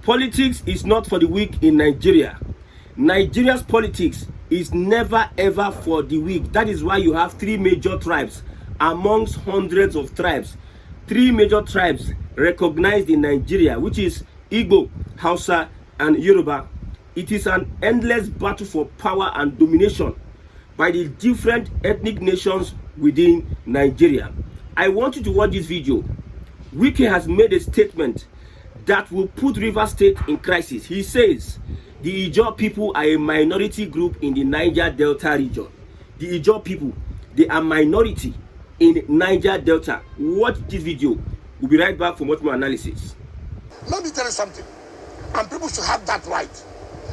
Politics is not for the weak in Nigeria. Nigeria's politics is never ever for the weak. That is why you have three major tribes amongst hundreds of tribes. Three major tribes recognized in Nigeria, which is Igbo, Hausa, and Yoruba. It is an endless battle for power and domination by the different ethnic nations within Nigeria. I want you to watch this video. Wike has made a statement that will put Rivers State in crisis. He says the Ijaw people are a minority group in the Niger Delta region. The Ijaw people, they are minority in Niger Delta. Watch this video. We'll be right back for much more analysis. Let me tell you something, and people should have that right.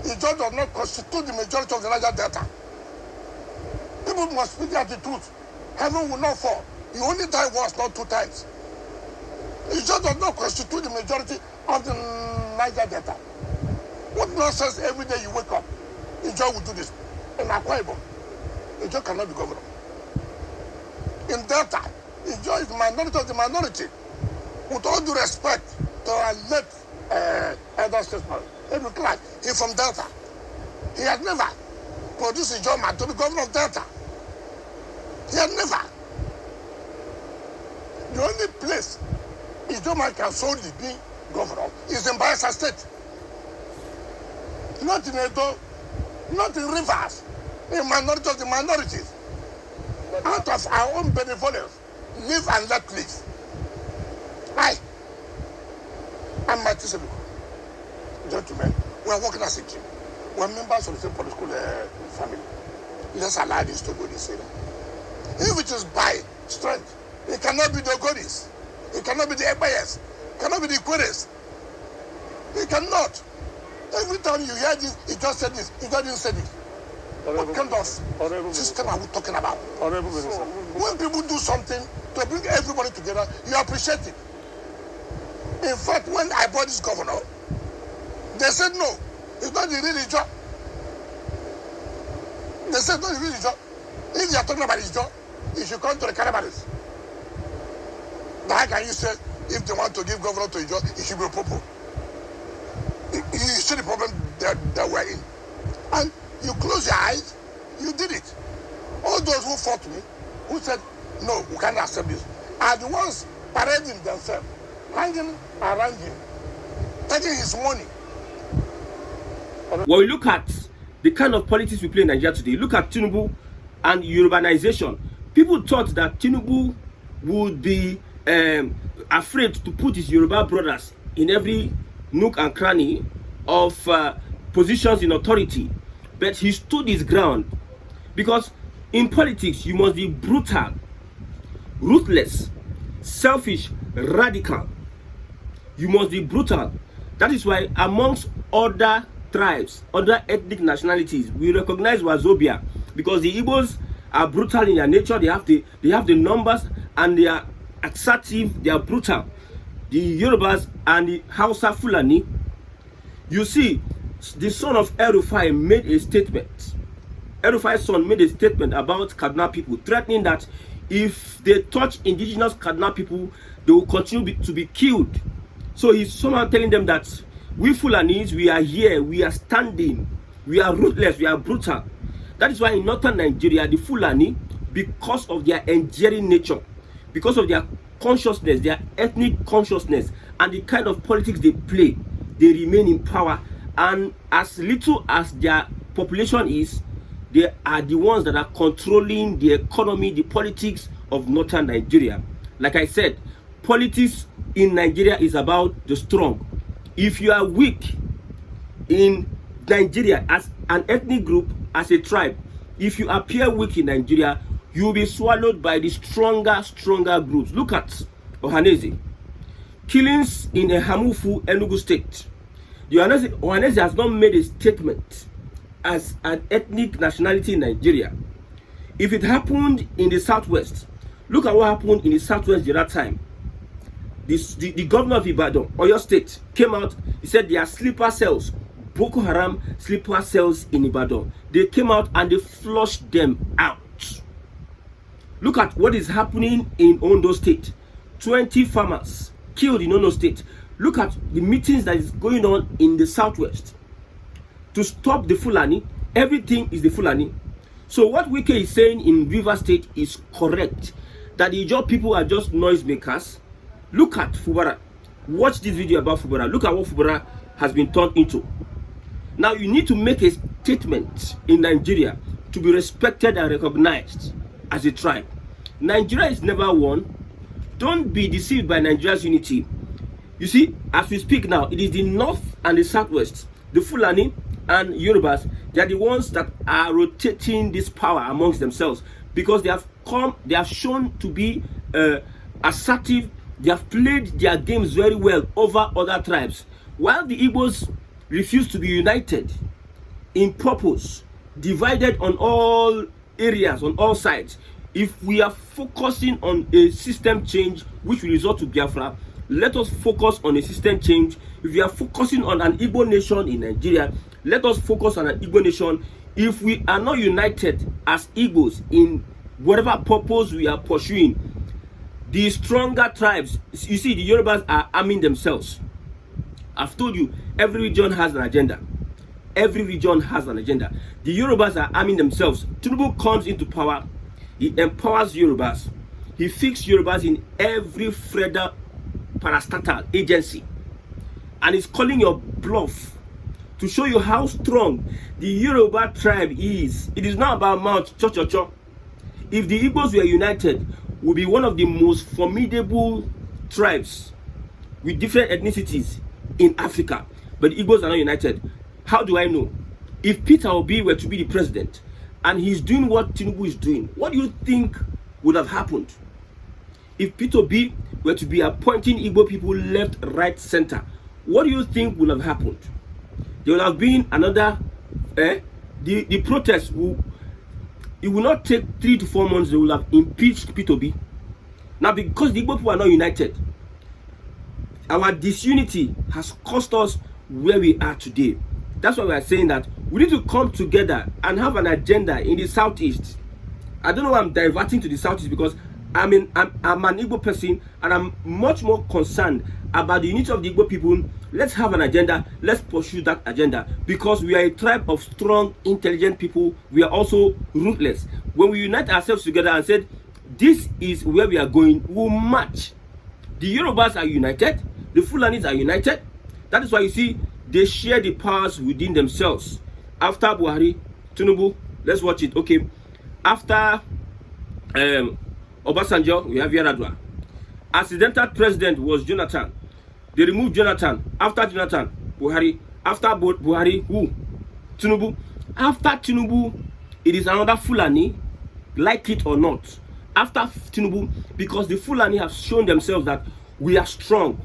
Ijaw does not constitute the majority of the Niger Delta. People must speak out the truth. Heaven will not fall. You only die once, not two times. Ijaw does not constitute the majority of the Niger Delta. What nonsense every day you wake up? Ijaw will do this. In Akwa Ibom, Ijaw cannot be governor. In Delta, Ijaw is the minority of the minority. With all due respect to our late elder statesman, Edwin Clark, he's from Delta. He has never produced Ijaw man to be governor of Delta. He has never. The only place Ijaw man can solely be governor is in Bayelsa State. Not in Edo, not in Rivers, in minority of the minorities. Out of our own benevolence, live and let live. I'm Martin Sebuko. Gentlemen, we are working as a team. We are members of the same political family. Let's allow this to go this way. If it is by strength, it cannot be the Ogonis. It cannot be the Ebayes. It cannot be the Ikweres. It cannot. Every time you hear this, he just said this, he didn't say this. What kind of system are we talking about? When people do something to bring everybody together, you appreciate it. In fact, when I brought this governor, they said no, it's not the real job. They said no, the real job. If you are talking about his job, you should come to the Calabaris. How can you say if they want to give governor to his job, it should be a popo? You see the problem that we're in. And you close your eyes, you did it. All those who fought me, who said, no, we can't accept this, are the ones parading themselves, hanging around him, taking his money. When we look at the kind of politics we play in Nigeria today, look at Tinubu and Yorubanization. People thought that Tinubu would be afraid to put his Yoruba brothers in every nook and cranny of positions in authority, but he stood his ground, because in politics you must be brutal, ruthless, selfish, radical. You must be brutal. That is why amongst other tribes, other ethnic nationalities, we recognize Wazobia, because the Igbos are brutal in their nature. They have the numbers and they are assertive, they are brutal. The Yorubas and the Hausa Fulani, you see, the son of El-Rufai made a statement. El-Rufai's son made a statement about Kaduna people, threatening that if they touch indigenous Kaduna people, they will continue to be killed. So he's somehow telling them that we Fulanis, we are here, we are standing, we are ruthless, we are brutal. That is why in northern Nigeria, the Fulani, because of their enduring nature, because of their consciousness, their ethnic consciousness, and the kind of politics they play, they remain in power. And as little as their population is, they are the ones that are controlling the economy, the politics of northern Nigeria. Like I said, politics in Nigeria is about the strong. If you are weak in Nigeria as an ethnic group, as a tribe, if you appear weak in Nigeria, you will be swallowed by the stronger groups. Look at Ohaneze. Killings in Ehamufu, Enugu State. The Ohaneze has not made a statement as an ethnic nationality in Nigeria. If it happened in the southwest, look at what happened in the southwest the other time. The governor of Ibadan, Oyo State, came out. He said there are sleeper cells, Boko Haram sleeper cells in Ibadan. They came out and they flushed them out. Look at what is happening in Ondo State. 20 farmers killed in Ondo State. Look at the meetings that is going on in the southwest to stop the Fulani. Everything is the Fulani. So what Wike is saying in River State is correct, that the Ijaw people are just noisemakers. Look at Fubara. Watch this video about Fubara. Look at what Fubara has been turned into. Now you need to make a statement in Nigeria to be respected and recognized as a tribe. Nigeria is never one. Don't be deceived by Nigeria's unity. You see, as we speak now, it is the north and the southwest, the Fulani and Yorubas, they are the ones that are rotating this power amongst themselves, because they have shown to be assertive. They have played their games very well over other tribes, while the Igbos refuse to be united in purpose, divided on all areas, on all sides. If we are focusing on a system change which will result to Biafra, let us focus on a system change. If we are focusing on an Igbo nation in Nigeria, let us focus on an Igbo nation. If we are not united as Igbos in whatever purpose we are pursuing, the stronger tribes, you see, the Yorubas are arming themselves. I've told you, every region has an agenda. Every region has an agenda. The Yorubas are arming themselves. Tinubu comes into power. He empowers Yorubas. He fixes Yorubas in every federal parastatal agency. And he's calling your bluff to show you how strong the Yoruba tribe is. It is not about mouth, cho. If the Igbos were united, would be one of the most formidable tribes with different ethnicities in Africa. But the Igbos are not united. How do I know? If Peter Obi were to be the president and he's doing what Tinubu is doing, what do you think would have happened? If Peter Obi were to be appointing Igbo people left, right, center, what do you think would have happened? There would have been another, the protest it will not take 3 to 4 months. They will have impeached Peter Obi. Now, because the Igbo people are not united, our disunity has cost us where we are today. That's why we are saying that we need to come together and have an agenda in the southeast. I don't know why I'm diverting to the southeast, because I'm an Igbo person and I'm much more concerned about the unity of the Igbo people. Let's have an agenda. Let's pursue that agenda, because we are a tribe of strong, intelligent people. We are also ruthless. When we unite ourselves together and said, this is where we are going, we'll march. The Yorubas are united. The Fulanis are united. That is why you see they share the powers within themselves. After Buhari, Tinubu, let's watch it. Okay. After Obasanjo, we have Yar'Adua. Accidental president was Jonathan. They removed Jonathan. After Jonathan, Buhari. After Buhari, who? Tinubu. After Tinubu, it is another Fulani, like it or not. After Tinubu, because the Fulani have shown themselves that we are strong,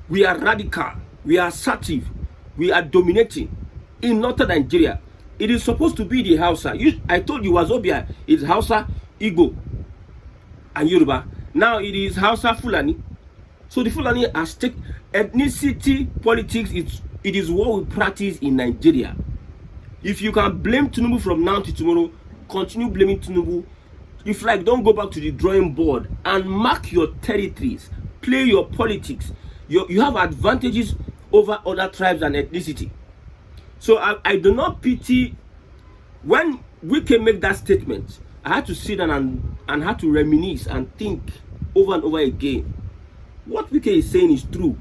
we are radical, we are assertive, we are dominating in northern Nigeria. It is supposed to be the Hausa. I told you, Wazobia is Hausa, Igbo, and Yoruba. Now it is Hausa, Fulani. So the Fulani has taken ethnicity politics. It is what we practice in Nigeria. If you can blame Tinubu from now to tomorrow, continue blaming Tinubu. If like, don't go back to the drawing board and mark your territories, play your politics. You have advantages over other tribes and ethnicity. So I do not pity. When we can make that statement, I had to sit down and had to reminisce and think over and over again. What Wike is saying is true.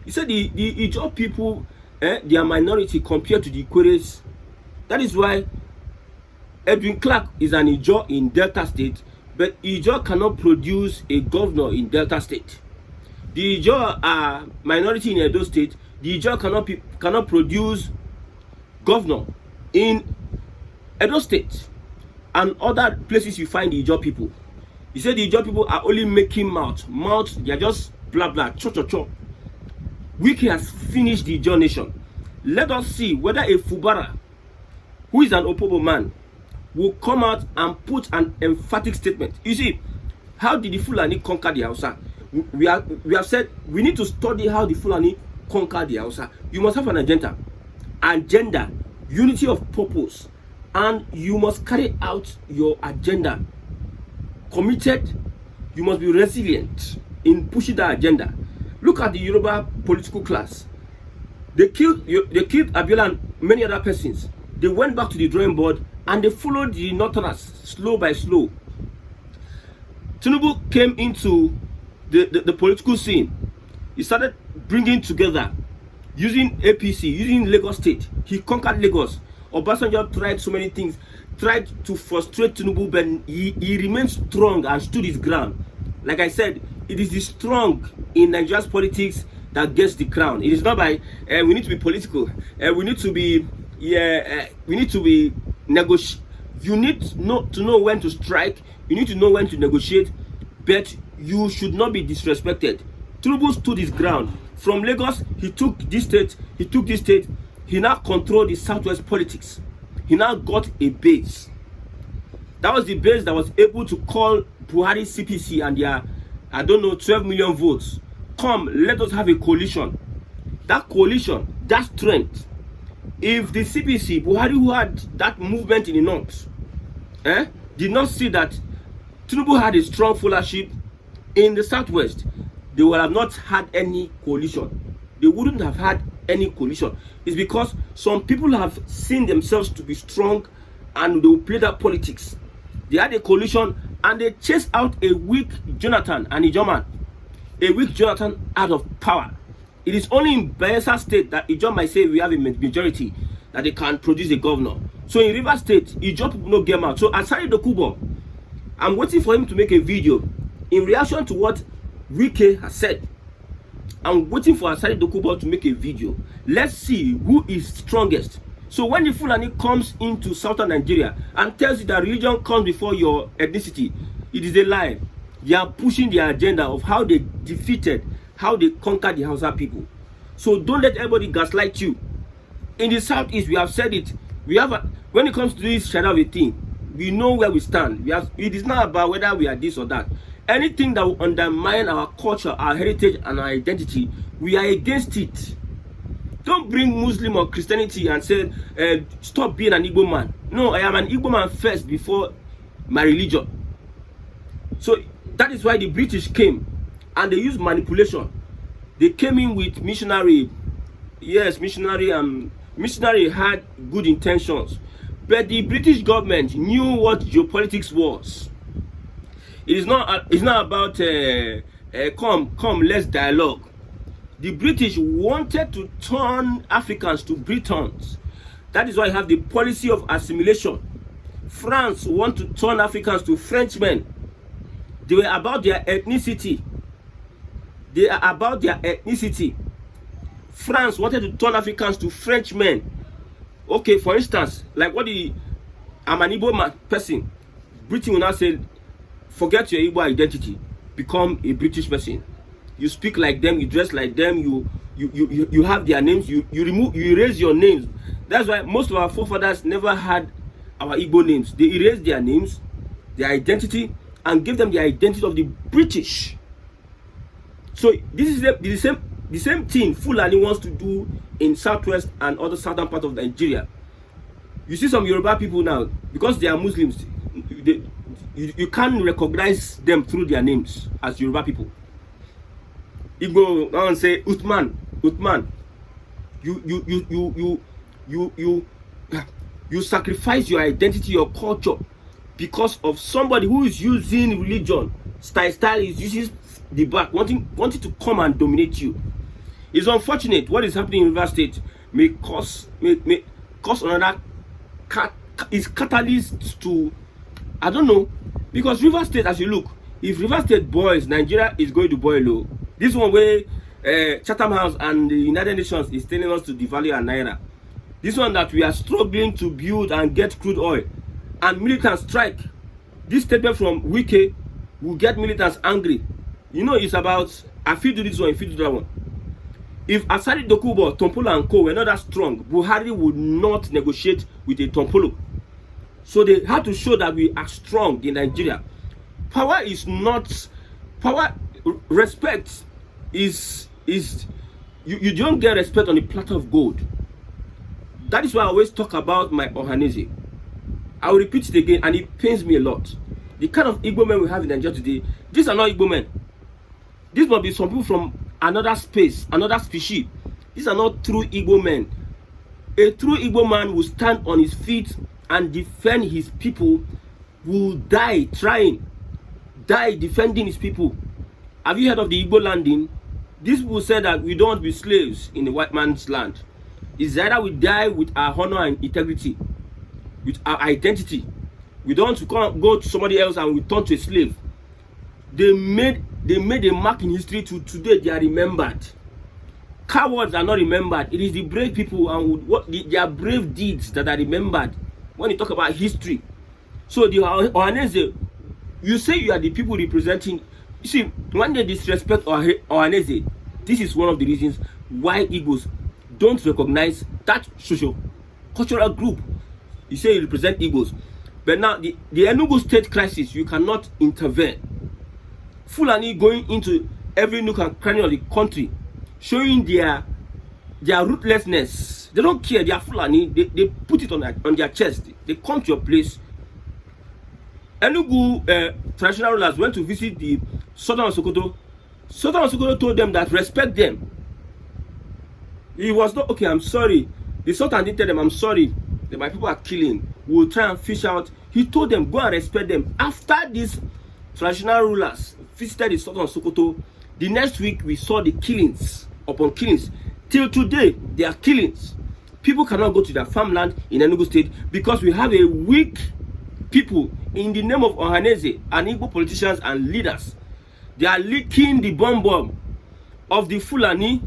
He said the Ijaw people, they are minority compared to the Ikweres. That is why Edwin Clark is an Ijaw in Delta State, but Ijaw cannot produce a governor in Delta State. The Ijaw are minority in Edo State. The Ijaw cannot produce governor in Edo State and other places you find the Ijaw people. He said the Ijaw people are only making mouth. They are just blah blah, cho. Wike has finished the Ijaw nation. Let us see whether a Fubara, who is an Opobo man, will come out and put an emphatic statement. You see, how did the Fulani conquer the Hausa? We have said we need to study how the Fulani conquer the Hausa. You must have an agenda, unity of purpose, and you must carry out your agenda. Committed, you must be resilient in pushing that agenda. Look at the Yoruba political class. They killed Abiola and many other persons. They went back to the drawing board and they followed the Northerners slow by slow. Tinubu came into the political scene. He started bringing together, using APC, using Lagos State. He conquered Lagos. Obasanjo tried so many things, tried to frustrate Tinubu, but he remained strong and stood his ground. Like I said, it is the strong in Nigeria's politics that gets the crown. It is not by we need to be political. We need to be negotiate. You need to know when to strike. You need to know when to negotiate, but you should not be disrespected. Tinubu stood his ground. From Lagos, he took this state. He now controlled the southwest politics. He now got a base. That was the base that was able to call Buhari CPC and their, 12 million votes. Come, let us have a coalition. That coalition, that strength. If the CPC, Buhari, who had that movement in the north, did not see that Tinubu had a strong followership in the southwest, they would have not had any coalition. They wouldn't have had any coalition. It's because some people have seen themselves to be strong and they will play that politics. They had a coalition and they chased out a weak Jonathan and Ijaw, a weak Jonathan out of power. It is only in Bayelsa State that Ijaw might say we have a majority that they can produce a governor. So in Rivers State, Ijaw people no get out. So Asari Dokubo, I'm waiting for him to make a video in reaction to what Wike has said. I'm waiting for Asari Dokubo to make a video. Let's see who is strongest. So when the Fulani comes into southern Nigeria and tells you that religion comes before your ethnicity, it is a lie. They are pushing the agenda of how they defeated, how they conquered the Hausa people. So don't let everybody gaslight you. In the southeast, we have said it. When it comes to this shadow of a thing, we know where we stand. It is not about whether we are this or that. Anything that will undermine our culture, our heritage, and our identity, we are against it. Don't bring Muslim or Christianity and say, stop being an Igbo man. No, I am an Igbo man first before my religion. So that is why the British came and they used manipulation. They came in with missionary. Yes, missionary had good intentions. But the British government knew what geopolitics was. It's not about come, let's dialogue. The British wanted to turn Africans to Britons. That is why you have the policy of assimilation. France want to turn Africans to Frenchmen. They were about their ethnicity. They are about their ethnicity. France wanted to turn Africans to Frenchmen. Okay, for instance, like I'm an Igbo person. Britain will now say, forget your Igbo identity, become a British person. You speak like them, you dress like them, you have their names, you erase your names. That's why most of our forefathers never had our Igbo names. They erased their names, their identity, and gave them the identity of the British. So this is the same thing Fulani wants to do in southwest and other southern part of Nigeria. You see some Yoruba people now, because they are Muslims, you can't recognize them through their names as Yoruba people. Igbo now and say Uthman. You sacrifice your identity, your culture, because of somebody who is using religion. Style is using the back, wanting to come and dominate you. It's unfortunate what is happening in Rivers State may cause another is catalyst to, I don't know, because Rivers State, as you look, if Rivers State boils, Nigeria is going to boil low. This one where Chatham House and the United Nations is telling us to devalue our naira. This one that we are struggling to build and get crude oil and militants strike. This statement from Wike will get militants angry. You know, it's about if you do this one, if you do that one. If Asari Dokubo, Tompolo and Co were not that strong, Buhari would not negotiate with a Tompolo. So they had to show that we are strong in Nigeria. Power is not power. Respect is you don't get respect on a platter of gold. That is why I always talk about my Ohanese. I will repeat it again, and it pains me a lot. The kind of Igbo men we have in Nigeria today, these are not Igbo men. These must be some people from another space, another species. These are not true Igbo men. A true Igbo man will stand on his feet and defend his people, will die trying, die defending his people. Have you heard of the Igbo landing? These people said that we don't want to be slaves in the white man's land. It's either we die with our honor and integrity, with our identity. We don't want to go to somebody else and we turn to a slave. They made a mark in history. To today they are remembered. Cowards are not remembered. It is the brave people and their brave deeds that are remembered when you talk about history. So the Ohanese, you say you are the people representing. You see, when they disrespect Ohanese, this is one of the reasons why Igbos don't recognize that social cultural group. You say you represent Igbos, but now the Enugu state crisis, you cannot intervene. Fulani going into every nook and cranny of the country, showing their ruthlessness. They don't care. They are Fulani. They put it on their chest. They come to your place. Enugu traditional rulers went to visit the Southern Sokoto. Southern Sokoto told them that respect them. He was not okay. I'm sorry. The Sultan did tell them, I'm sorry that my people are killing. We'll try and fish out. He told them, go and respect them. After these traditional rulers visited the Southern Sokoto, the next week we saw the killings upon killings. Till today, there are killings. People cannot go to their farmland in Enugu State because we have a weak people in the name of Ohanese and Igbo politicians and leaders. They are leaking the bomb of the Fulani.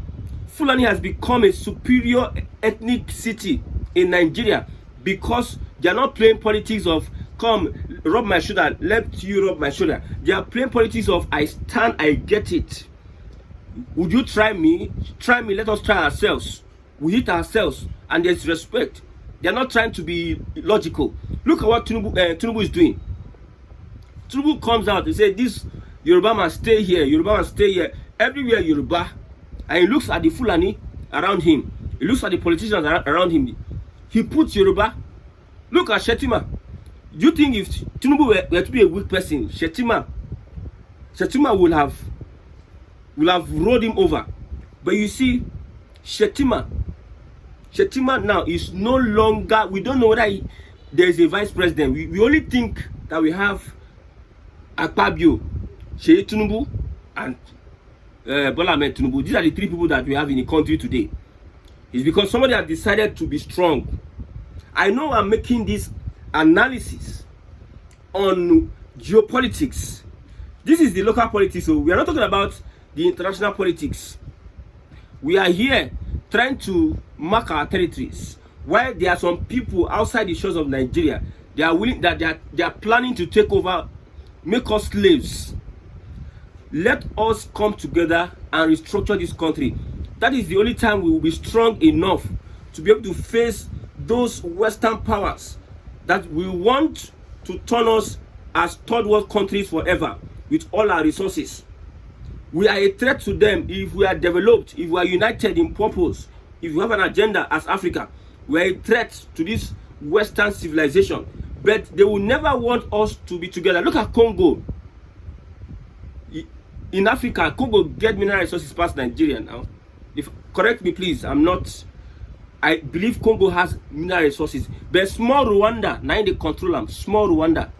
Fulani has become a superior ethnicity in Nigeria because they are not playing politics of come rub my shoulder, let you rub my shoulder. They are playing politics of I stand, I get it. Would you try me? Try me, let us try ourselves. We hit ourselves and there's respect. They are not trying to be logical. Look at what Tinubu is doing. Tinubu comes out and says, this Yoruba must stay here, Yoruba must stay here. Everywhere Yoruba. And he looks at the Fulani around him. He looks at the politicians around him. He puts Yoruba. Look at Shetima. Do you think if Tinubu were to be a weak person, Shetima would have rolled him over? But you see, Shetima now is no longer, we don't know whether there is a vice president. We only think that we have Akpabio, Sheyi Tinubu, and Bola Ahmed Tinubu. These are the three people that we have in the country today. It's because somebody has decided to be strong. I know I'm making this analysis on geopolitics. This is the local politics, so we are not talking about the international politics. We are here trying to mark our territories. While there are some people outside the shores of Nigeria, they are willing that they are planning to take over, make us slaves. Let us come together and restructure this country. That is the only time we will be strong enough to be able to face those Western powers that will want to turn us as third world countries forever with all our resources. We are a threat to them if we are developed, if we are united in purpose, if we have an agenda as Africa. We are a threat to this Western civilization. But they will never want us to be together. Look at Congo. In Africa, Congo get mineral resources past Nigeria now. Correct me please, I believe Congo has mineral resources. But small Rwanda, now they control them. Small Rwanda.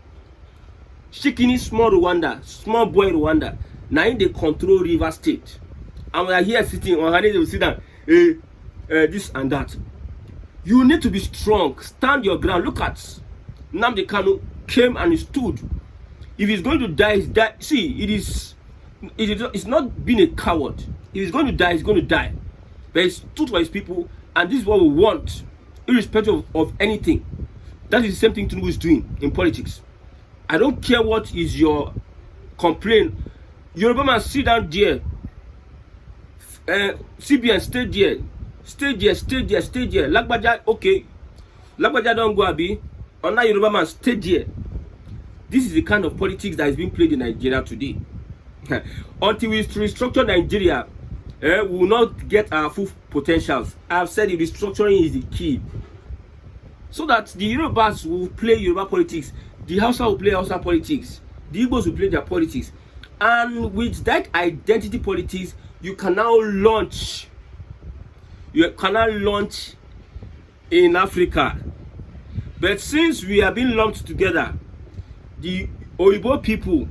Shikini small Rwanda, small boy Rwanda. Now they control River State. And we are here sitting on Hanese, will sit down, this and that. You need to be strong. Stand your ground. Look at Nnamdi Kanu came and he stood. If he's going to die, he's die. See, it's not being a coward. If he's going to die, he's going to die. But he stood for his people, and this is what we want, irrespective of anything. That is the same thing Tinubu is doing in politics. I don't care what is your complaint. Yoruba man, sit down there. CBN, stay there. Stay there, stay there, stay there. Lagbaja, okay. Lagbaja don't go abi. Ona Yoruba man, stay there. This is the kind of politics that is being played in Nigeria today. Until we restructure Nigeria, we will not get our full potentials. I have said the restructuring is the key. So that the Yorubas will play Yoruba politics, the Hausa will play Hausa politics, the Igbos will play their politics. And with that identity politics, You can now launch. You can now launch in Africa. But since we are being lumped together, the Oyibo people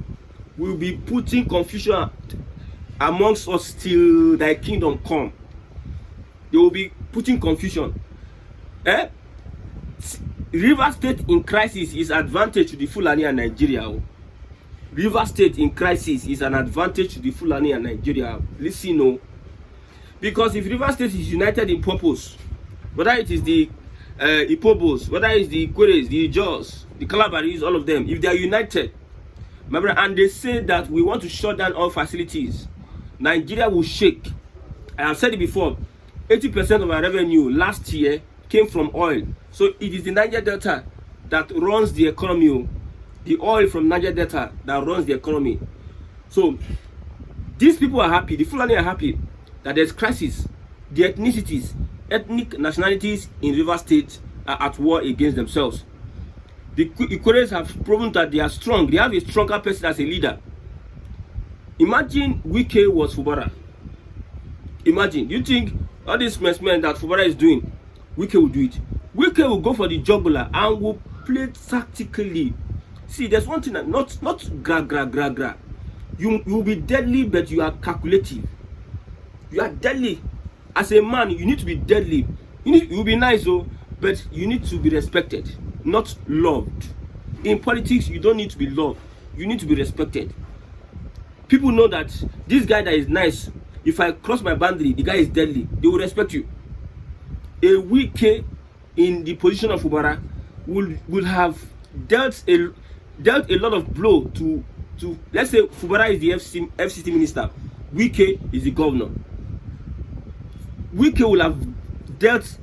will be putting confusion amongst us till thy kingdom come. They will be putting confusion. River State in crisis is advantage to the Fulani and Nigeria. River State in crisis is an advantage to the Fulani and Nigeria. Listen, no. Because if River State is united in purpose, whether it is the Ipobos, whether it's the Ikweres, the Ijaws, the Calabaris, all of them, if they are united, remember, and they say that we want to shut down all facilities, Nigeria will shake. I have said it before, 80% of our revenue last year came from oil. So it is the Niger Delta that runs the economy. The oil from Niger Delta that runs the economy. So these people are happy, the Fulani are happy that there's crisis. The ethnicities, ethnic nationalities in River State are at war against themselves. The Ikweres have proven that they are strong. They have a stronger person as a leader. Imagine Wike was Fubara. Imagine. You think all this mess that Fubara is doing, Wike will do it. Wike will go for the jugular and will play tactically. See, there's one thing that not gra. You will be deadly, but you are calculative. You are deadly. As a man, you need to be deadly. You will be nice though, but you need to be respected, not loved. In politics, you don't need to be loved. You need to be respected. People know that this guy that is nice, if I cross my boundary, the guy is deadly. They will respect you. A Wike in the position of Fubara will have dealt a lot of blow to let's say Fubara is the FCT minister, Wike is the governor. Wike will have dealt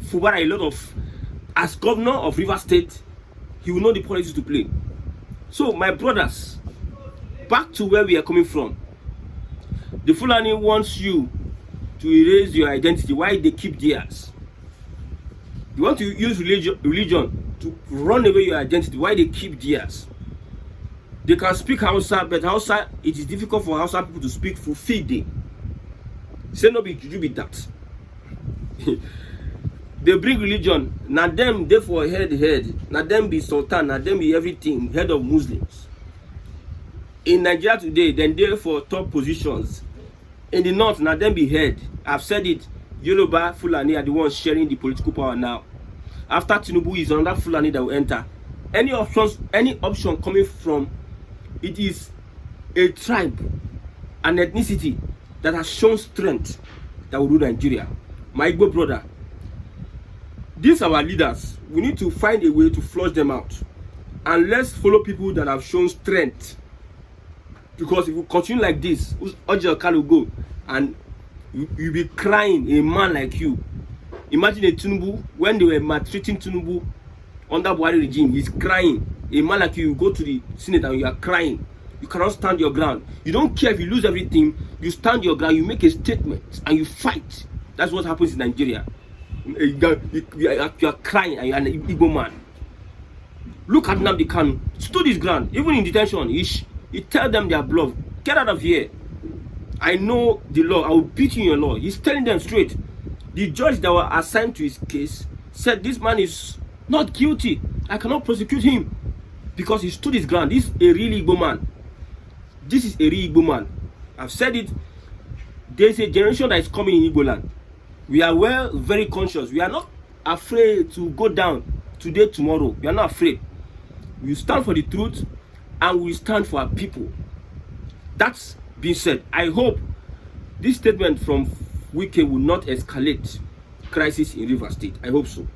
Fubara a lot of, as governor of River State, he will know the politics to play. So my brothers, back to where we are coming from. The Fulani wants you to erase your identity while they keep theirs. You want to use religion to run away your identity while they keep theirs. They can speak Hausa, but Hausa, it is difficult for Hausa people to speak for Fide. Say no be juju be that. They bring religion. Now them therefore head. Now them be sultan. Now them be everything. Head of Muslims. In Nigeria today, then they for top positions. In the north, now them be head. I've said it. Yoruba, Fulani are the ones sharing the political power now. After Tinubu is another Fulani that will enter. Any option coming from, it is a tribe, an ethnicity that has shown strength that will rule Nigeria. My Igbo brother, these are our leaders. We need to find a way to flush them out. And let's follow people that have shown strength. Because if we continue like this, Ijaw will go and you'll be crying, a man like you. Imagine a Tinubu, when they were maltreating Tinubu under Buhari regime, he's crying. A man like you go to the Senate and you are crying. You cannot stand your ground. You don't care if you lose everything. You stand your ground, you make a statement and you fight. That's what happens in Nigeria. You are crying and you are an Igbo man. Look at Nnamdi Kanu. Stood his ground. Even in detention, he tell them they are bluff. Get out of here. I know the law. I will beat you in your law. He's telling them straight. The judge that were assigned to his case said this man is not guilty. I cannot prosecute him because he stood his ground. This is a real Igbo man. This is a real Igbo man. I've said it. There's a generation that is coming in Igbo land. We are very conscious. We are not afraid to go down today, tomorrow. We are not afraid. We stand for the truth and we stand for our people. That's being said. I hope this statement from Wike will not escalate crisis in River State. I hope so.